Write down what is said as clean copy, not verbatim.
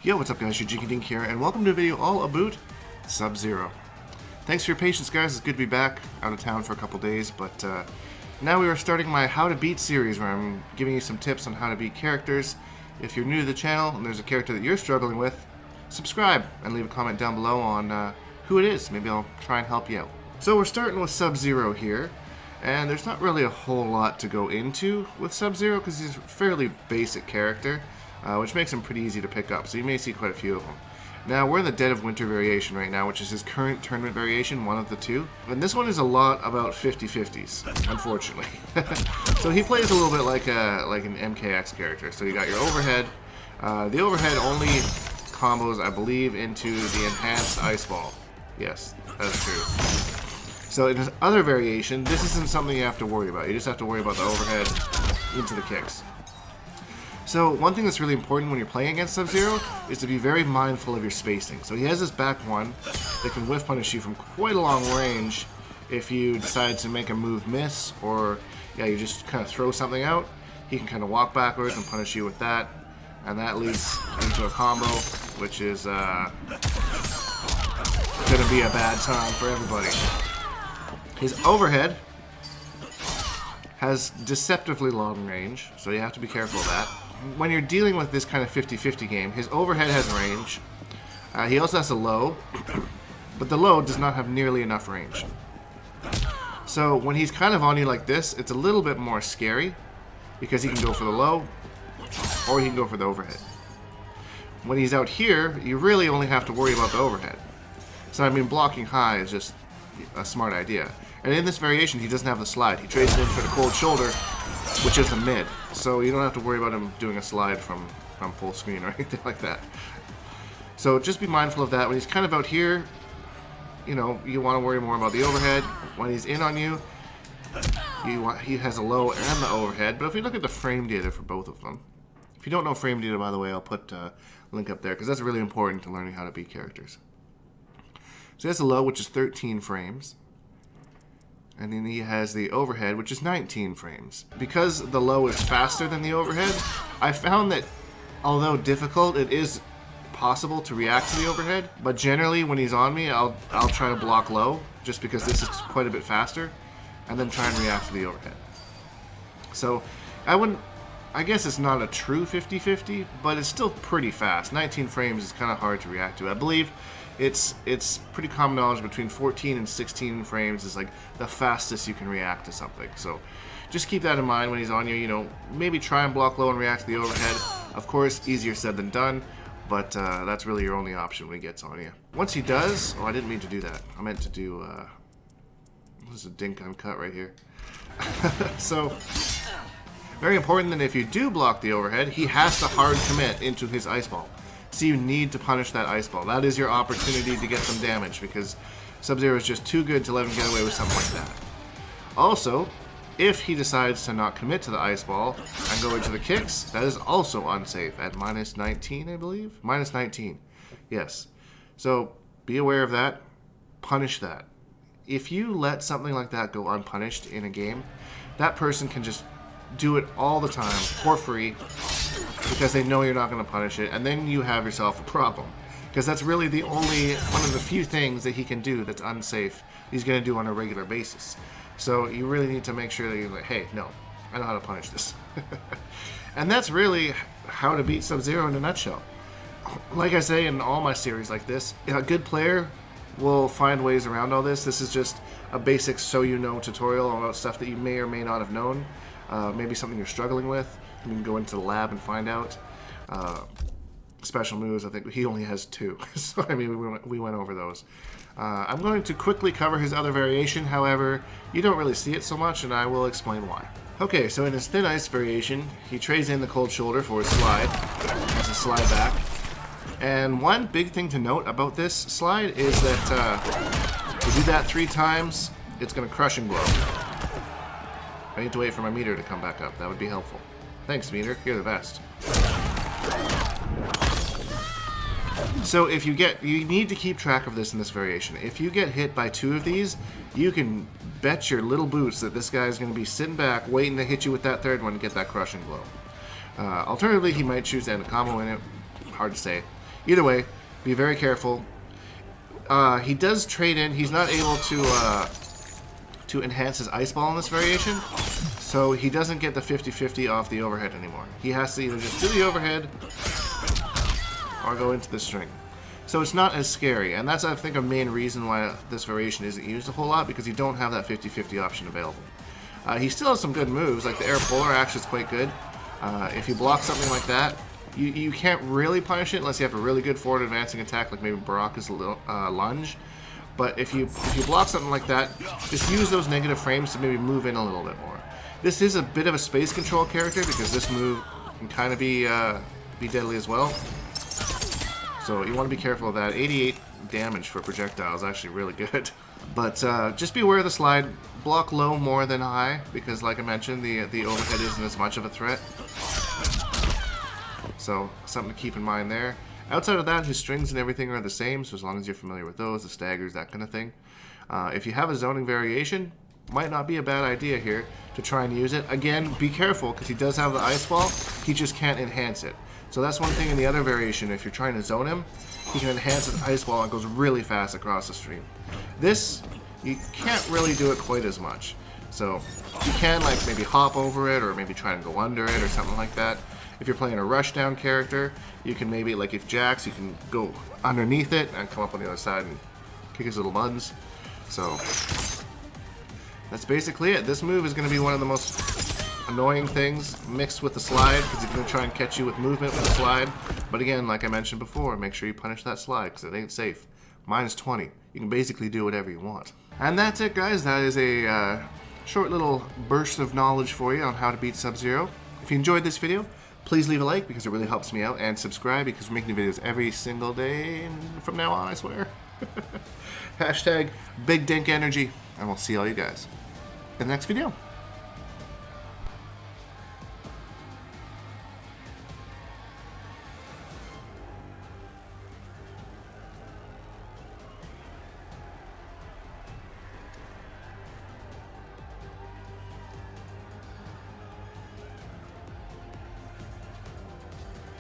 Yo, what's up guys, your Jinky Dink here, and welcome to a video all about Sub-Zero. Thanks for your patience guys, it's good to be back, out of town for a couple days, but now we are starting my How to Beat series where I'm giving you some tips on how to beat characters. If you're new to the channel and there's a character that you're struggling with, subscribe and leave a comment down below on who it is, maybe I'll try and help you out. So we're starting with Sub-Zero here, and there's not really a whole lot to go into with Sub-Zero because he's a fairly basic character. Which makes him pretty easy to pick up, so you may see quite a few of them. Now, we're in the Dead of Winter variation right now, which is his current tournament variation, one of the two. And this one is a lot about 50-50s, unfortunately. So he plays a little bit like an MKX character. So you got your overhead. The overhead only combos, I believe, into the enhanced ice ball. Yes, that's true. So in his other variation, this isn't something you have to worry about. You just have to worry about the overhead into the kicks. So one thing that's really important when you're playing against Sub-Zero is to be very mindful of your spacing. So he has this back one that can whiff punish you from quite a long range if you decide to make a move miss, or you just kind of throw something out. He can kind of walk backwards and punish you with that, and that leads into a combo, which is going to be a bad time for everybody. His overhead has deceptively long range, so you have to be careful of that. When you're dealing with this kind of 50-50 game, his overhead has range. He also has a low, but the low does not have nearly enough range. So when he's kind of on you like this, it's a little bit more scary because he can go for the low or he can go for the overhead. When he's out here, you really only have to worry about the overhead. So I mean, blocking high is just a smart idea. And in this variation, he doesn't have the slide. He trades it in for the cold shoulder, which is a mid. So you don't have to worry about him doing a slide from full screen or anything like that. So just be mindful of that. When he's kind of out here, you want to worry more about the overhead. When he's in on you, he has a low and the overhead. But if you look at the frame data for both of them, if you don't know frame data, by the way, I'll put a link up there because that's really important to learning how to beat characters. So he has a low, which is 13 frames. And then he has the overhead, which is 19 frames. Because the low is faster than the overhead, I found that, although difficult, it is possible to react to the overhead. But generally, when he's on me, I'll try to block low, just because this is quite a bit faster, and then try and react to the overhead. So, I guess it's not a true 50-50, but it's still pretty fast. 19 frames is kind of hard to react to. I believe it's pretty common knowledge between 14 and 16 frames is like the fastest you can react to something. So just keep that in mind when he's on you. Maybe try and block low and react to the overhead. Of course, easier said than done, but that's really your only option when he gets on you. Once he does, I didn't mean to do that. I meant to do, this is a dink uncut right here. So, very important that if you do block the overhead, he has to hard commit into his ice ball. So you need to punish that ice ball. That is your opportunity to get some damage because Sub-Zero is just too good to let him get away with something like that. Also, if he decides to not commit to the ice ball and go into the kicks, that is also unsafe at minus 19, I believe? Minus 19, yes. So be aware of that. Punish that. If you let something like that go unpunished in a game, that person can just do it all the time for free because they know you're not going to punish it, and then you have yourself a problem because that's really the only one of the few things that he can do that's unsafe he's going to do on a regular basis. So you really need to make sure that you're like, hey, no, I know how to punish this. And that's really how to beat Sub-Zero in a nutshell. Like I say in all my series like this, a good player will find ways around all this. This is just a basic tutorial about stuff that you may or may not have known. Maybe something you're struggling with. You can go into the lab and find out. Special moves, I think he only has 2. So, I mean, we went over those. I'm going to quickly cover his other variation. However, you don't really see it so much, and I will explain why. Okay, so in his Thin Ice variation, he trades in the Cold Shoulder for his slide. As a slide back. And one big thing to note about this slide is that if you do that 3 times, it's going to crush and glow. I need to wait for my meter to come back up. That would be helpful. Thanks, meter. You're the best. So if you need to keep track of this in this variation. If you get hit by 2 of these, you can bet your little boots that this guy is going to be sitting back waiting to hit you with that 3rd one to get that crush and glow. Alternatively, he might choose to end a combo in it. Hard to say. Either way, be very careful. He does trade in. He's not able to enhance his ice ball in this variation, so he doesn't get the 50-50 off the overhead anymore. He has to either just do the overhead or go into the string. So it's not as scary, and that's, I think, a main reason why this variation isn't used a whole lot, because you don't have that 50-50 option available. He still has some good moves, like the air polar axe is quite good. If you block something like that, you can't really punish it unless you have a really good forward advancing attack, like maybe Baraka's lunge. But if you block something like that, just use those negative frames to maybe move in a little bit more. This is a bit of a space control character, because this move can kind of be deadly as well. So you want to be careful of that. 88 damage for projectile is actually really good. But just be aware of the slide. Block low more than high, because like I mentioned, the overhead isn't as much of a threat. So something to keep in mind there. Outside of that, his strings and everything are the same, so as long as you're familiar with those, the staggers, that kind of thing. If you have a zoning variation, might not be a bad idea here to try and use it. Again, be careful, because he does have the ice ball, he just can't enhance it. So that's one thing in the other variation. If you're trying to zone him, he can enhance his ice ball and goes really fast across the stream. This, you can't really do it quite as much. So you can like maybe hop over it, or maybe try and go under it or something like that. If you're playing a rushdown character, you can maybe, like if Jax, you can go underneath it and come up on the other side and kick his little buns. So that's basically it. This move is going to be one of the most annoying things mixed with the slide, because he's going to try and catch you with movement with the slide. But again, like I mentioned before, make sure you punish that slide, because it ain't safe. Minus 20. You can basically do whatever you want. And that's it, guys. That is a short little burst of knowledge for you on how to beat Sub-Zero. If you enjoyed this video, please leave a like, because it really helps me out, and subscribe, because we're making videos every single day from now on, I swear. Hashtag Big Dink Energy, and we'll see all you guys in the next video.